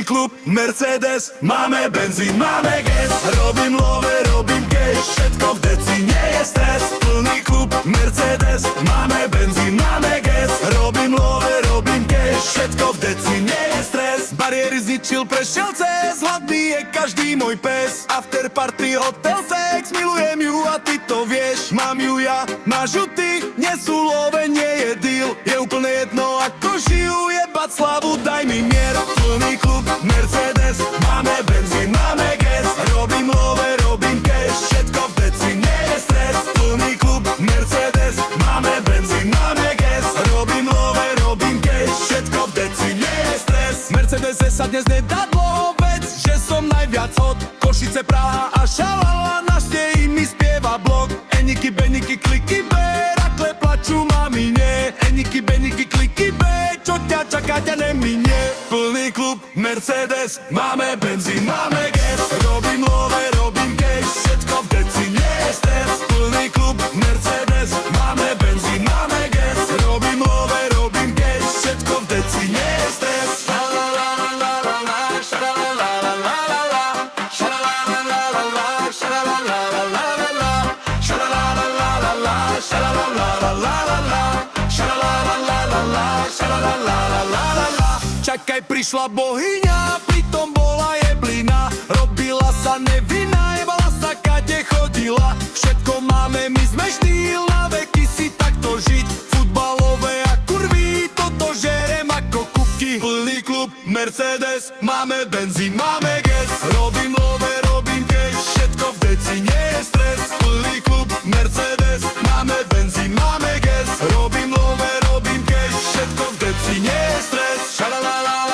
Plný klub, Mercedes, máme benzín, máme gas. Robím love, robím cash, všetko v deci, nie je stres. Plný klub, Mercedes, máme benzín, máme gas. Robím love, robím cash, všetko v deci, nie je stres. Bariéry zničil, prešiel cez, hladný je každý môj pes. After party, hotel, sex, milujem ju a ty to vieš. Mám ju ja, máš ju ty, nie sú love, nie je deal. Je úplne jedno ako žijú, jebať slavu, daj mi mier. Plný klub, Mercedes, máme benzín, máme gas. Robím love, robím cash, všetko v deci, nie je stres. Plný klub, Mercedes, máme benzín, máme gas. Robím love, robím cash, všetko v deci, nie je stres. Mercedese sa dnes nedá dlho, vec, že som najviac hot. Košice, Praha a šalala, náš nej mi spieva blok. Eniky, beniky, kliky, B, rakle plačú mamine. Eniky, beniky, kliky, B, čo ťa čaká, ťa neminie. Plný klub, Mercedes, máme benzín, máme gas. Robím love, robím cash, všetko v deci, nie je stres. Plný klub, Mercedes, máme benzín, máme gas. Robím love, robím cash, všetko v deci, nie je stres. Čakaj, prišla bohyňa, pritom bola jeblina. Robila sa nevinná, jebala sa kade chodila. Všetko máme, my sme štýl, na veky si takto žiť. Futbalové a kurvy, toto žerem ako kubky. Plný klub, Mercedes, máme benzín, máme gas. Robím love, robím cash, všetko v deci, nie je stres. Plný klub, Mercedes, máme benzín, máme gas. Robím love, robím cash, všetko v deci, nie je stres. Sha la la la la.